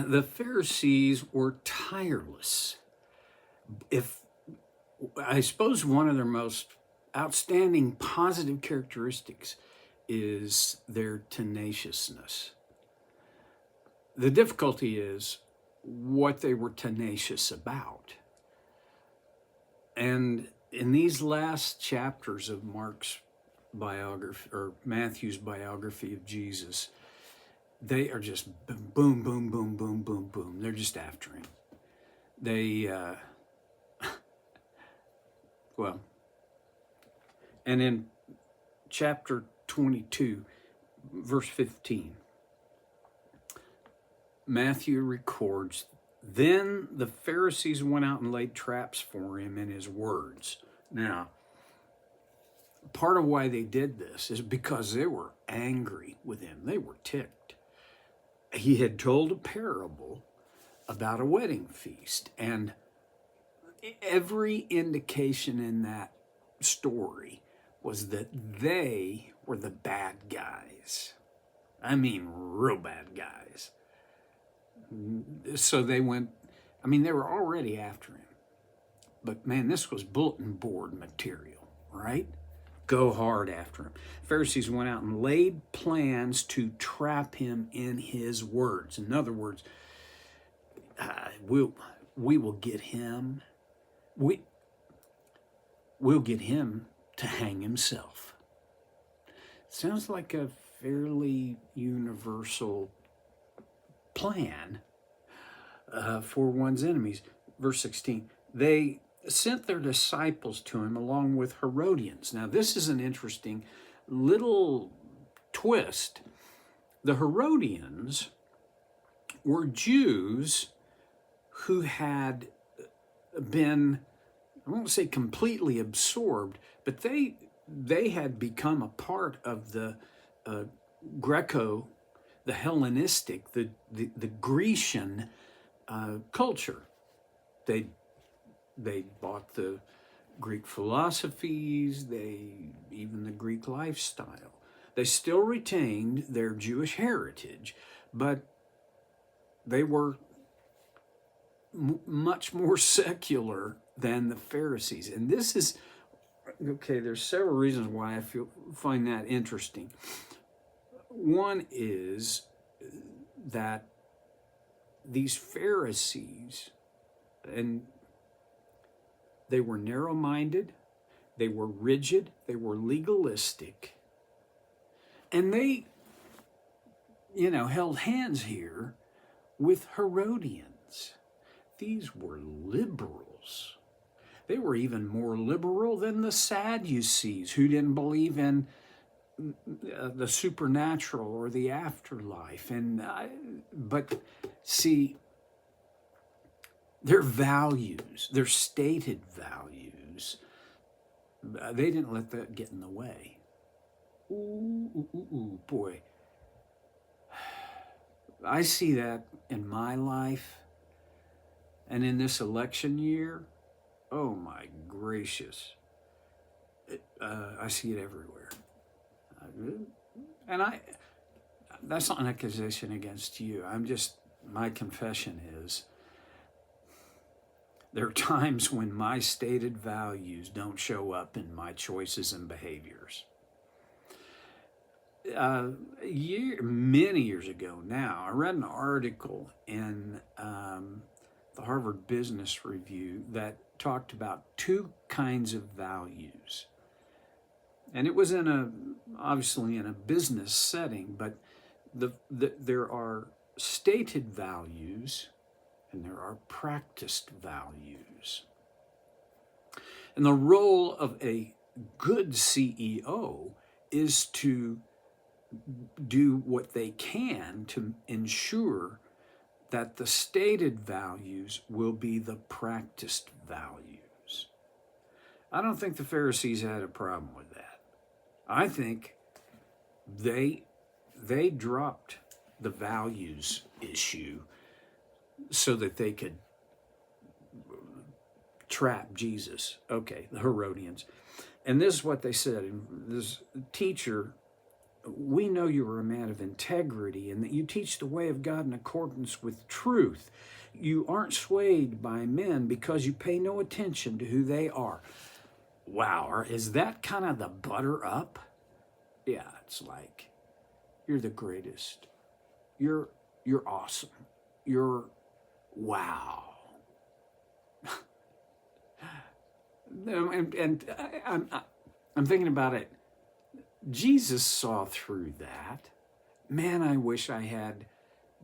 The Pharisees were tireless. If I suppose one of their most outstanding positive characteristics is their tenaciousness. The difficulty is what they were tenacious about. And in these last chapters of Mark's biography, or Matthew's biography of Jesus, they are just boom, boom, boom, boom, boom, boom. They're just after him. They, well, and in chapter 22, verse 15, Matthew records, then the Pharisees went out and laid traps for him in his words. Now, part of why they did this is because they were angry with him. They were ticked. He had told a parable about a wedding feast, and every indication in that story was that they were the bad guys. I mean, real bad guys. So they went, they were already after him. But man, this was bulletin board material, right? Go hard after him. Pharisees went out and laid plans to trap him in his words. In other words, we will get him. We'll get him to hang himself. Sounds like a fairly universal plan for one's enemies. Verse 16, they sent their disciples to him along with Herodians. Now, this is an interesting little twist. The Herodians were Jews who had been, I won't say completely absorbed, but they had become a part of the Greco, the Hellenistic, the Grecian culture. They bought the Greek philosophies, even the Greek lifestyle. They still retained their Jewish heritage, but they were much more secular than the Pharisees. And this is, okay, there's several reasons why I find that interesting. One is that these Pharisees, and they were narrow-minded, they were rigid, they were legalistic, and they, held hands here with Herodians. These were liberals. They were even more liberal than the Sadducees, who didn't believe in the supernatural or the afterlife. But see, their values, their stated values, they didn't let that get in the way. Ooh, boy. I see that in my life and in this election year. Oh my gracious. I see it everywhere. And that's not an accusation against you. My confession is, there are times when my stated values don't show up in my choices and behaviors. Many years ago now, I read an article in the Harvard Business Review that talked about two kinds of values. And it was obviously in a business setting, but there are stated values and there are practiced values. And the role of a good CEO is to do what they can to ensure that the stated values will be the practiced values. I don't think the Pharisees had a problem with that. I think they dropped the values issue so that they could trap Jesus. Okay, the Herodians. And this is what they said. This teacher, we know you are a man of integrity and that you teach the way of God in accordance with truth. You aren't swayed by men because you pay no attention to who they are. Wow, is that kind of the butter up? Yeah, it's like, you're the greatest. You're awesome. You're wow. I'm thinking about it. Jesus saw through that. Man, I wish I had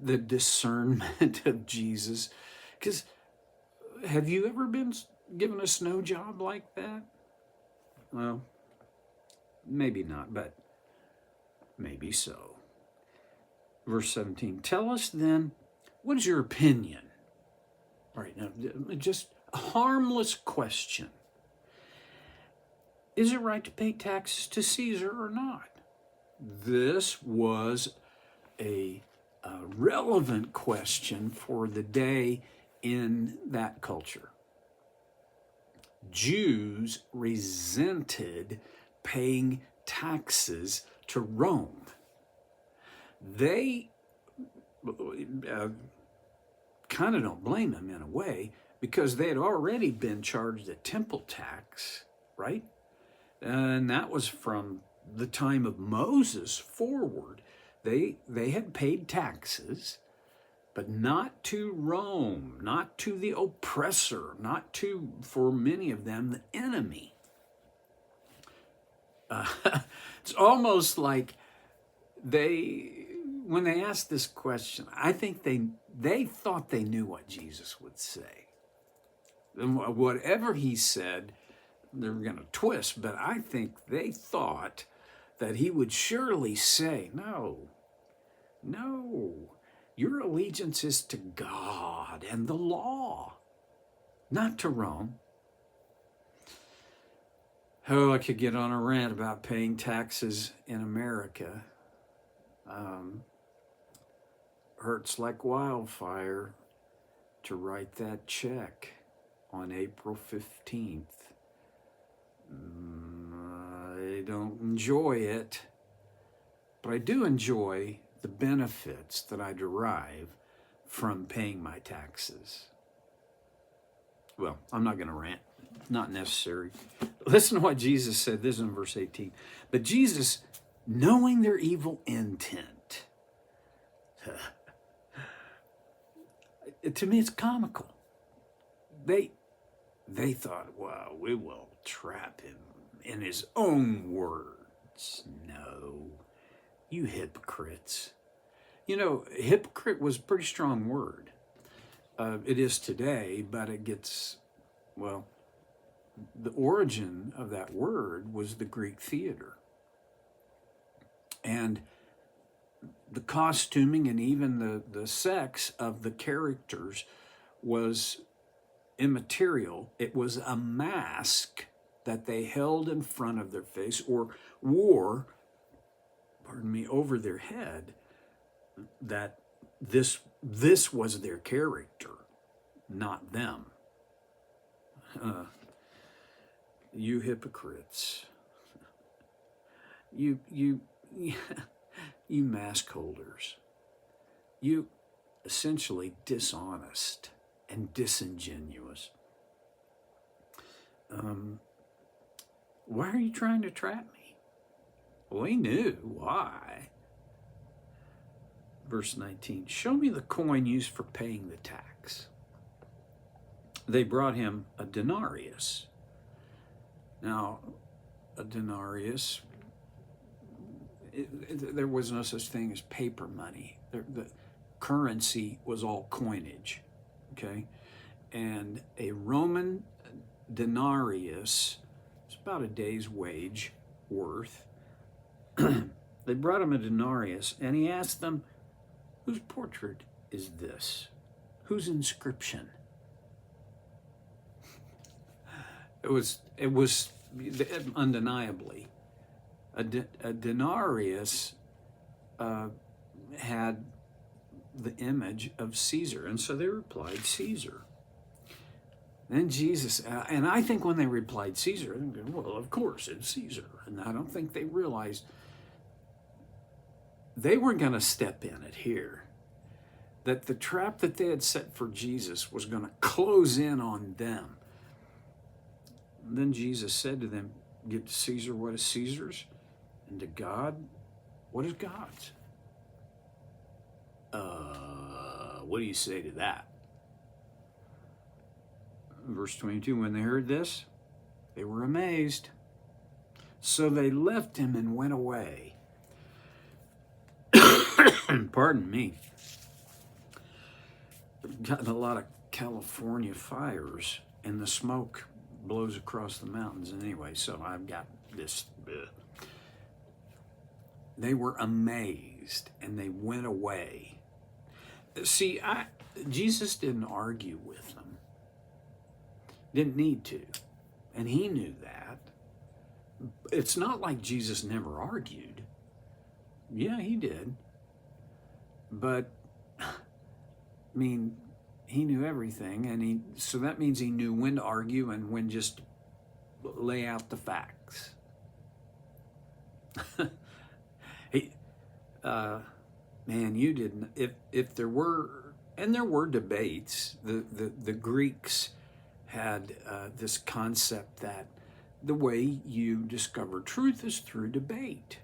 the discernment of Jesus. Because have you ever been given a snow job like that? Well, maybe not, but maybe so. Verse 17, tell us then, what is your opinion? All right, now, just a harmless question. Is it right to pay taxes to Caesar or not? This was a relevant question for the day in that culture. Jews resented paying taxes to Rome. They kind of don't blame them in a way, because they had already been charged a temple tax, right? And that was from the time of Moses forward. They had paid taxes, but not to Rome, not to the oppressor, not to, for many of them, the enemy. It's almost like when they asked this question, I think they thought they knew what Jesus would say. And whatever he said, they were going to twist, but I think they thought that he would surely say, no, your allegiance is to God and the law, not to Rome. Oh, I could get on a rant about paying taxes in America. Hurts like wildfire to write that check on April 15th. I don't enjoy it, but I do enjoy the benefits that I derive from paying my taxes. Well, I'm not going to rant. Not necessary. Listen to what Jesus said. This is in verse 18. But Jesus, knowing their evil intent, to me it's comical. They thought, well, we will trap him in his own words. No, you hypocrites. You know, hypocrite was a pretty strong word. It is today, but it gets, well, the origin of that word was the Greek theater. And the costuming and even the sex of the characters was immaterial. It was a mask that they held in front of their face or wore, over their head, that this was their character, not them. You hypocrites. You mask holders. You essentially dishonest and disingenuous. Why are you trying to trap me? We knew why. Verse 19, show me the coin used for paying the tax. They brought him a denarius. Now, a denarius, there was no such thing as paper money. The currency was all coinage, okay? And a Roman denarius is about a day's wage worth. They brought him a denarius, and he asked them, whose portrait is this? Whose inscription? It was undeniably a denarius had the image of Caesar, and so they replied Caesar. Then Jesus, and I think when they replied Caesar, well, of course it's Caesar, and I don't think they realized they were going to step in it here. That the trap that they had set for Jesus was going to close in on them. And then Jesus said to them, give to Caesar what is Caesar's, and to God what is God's. What do you say to that? Verse 22, when they heard this, they were amazed. So they left him and went away. Pardon me. We've gotten a lot of California fires, and the smoke blows across the mountains. And anyway, so I've got this. They were amazed, and they went away. See, Jesus didn't argue with them. Didn't need to. And he knew that. It's not like Jesus never argued. Yeah, he did. But, I mean, he knew everything, and so that means he knew when to argue and when just lay out the facts. Man, you didn't. If there were, and there were debates, the Greeks had this concept that the way you discover truth is through debate,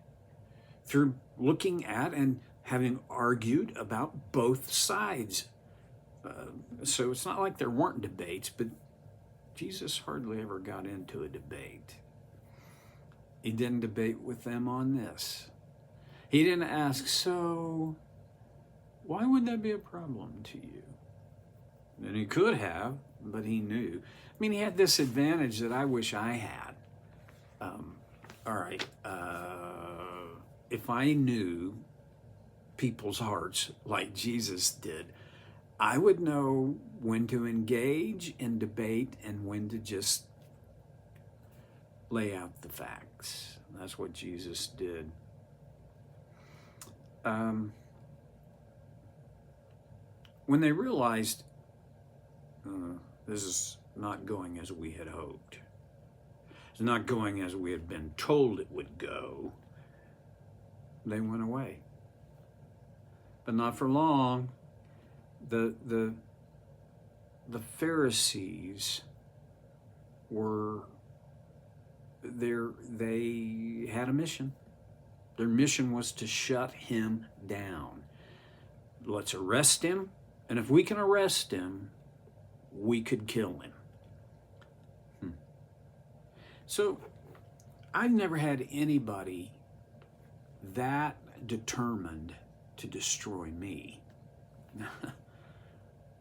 through looking at and having argued about both sides. So it's not like there weren't debates, but Jesus hardly ever got into a debate. He didn't debate with them on this. He didn't ask, so why would that be a problem to you? And he could have, but he knew. I mean, he had this advantage that I wish I had. All right, if I knew people's hearts like Jesus did, I would know when to engage in debate and when to just lay out the facts. That's what Jesus did. When they realized this is not going as we had hoped, it's not going as we had been told it would go, they went away. But not for long. The Pharisees were there. They had a mission. Their mission was to shut him down. Let's arrest him, and if we can arrest him, we could kill him. So I've never had anybody that determined to destroy me.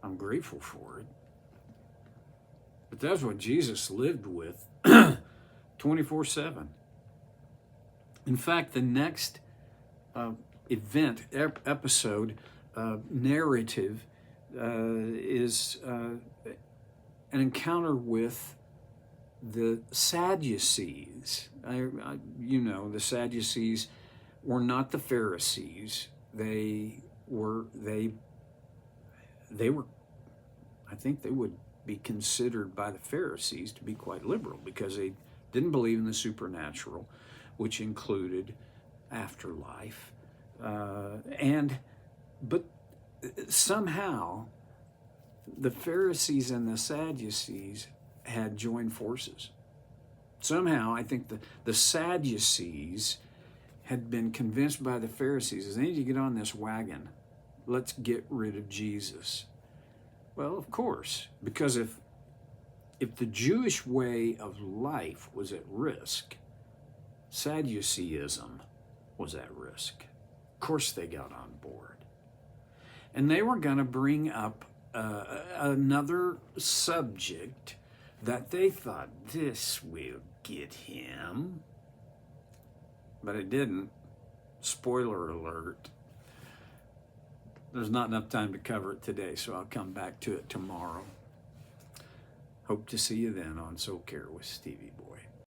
I'm grateful for it. But that's what Jesus lived with 24/7. In fact, the next episode, narrative, is an encounter with the Sadducees. The Sadducees were not the Pharisees. They were, I think they would be considered by the Pharisees to be quite liberal because they didn't believe in the supernatural, which included afterlife. But somehow the Pharisees and the Sadducees had joined forces. Somehow I think the Sadducees had been convinced by the Pharisees, they need to get on this wagon. Let's get rid of Jesus. Well, of course, because if the Jewish way of life was at risk, Sadduceeism was at risk. Of course they got on board. And they were going to bring up another subject that they thought, this will get him. But it didn't. Spoiler alert. There's not enough time to cover it today, so I'll come back to it tomorrow. Hope to see you then on Soul Care with Stevie Boy.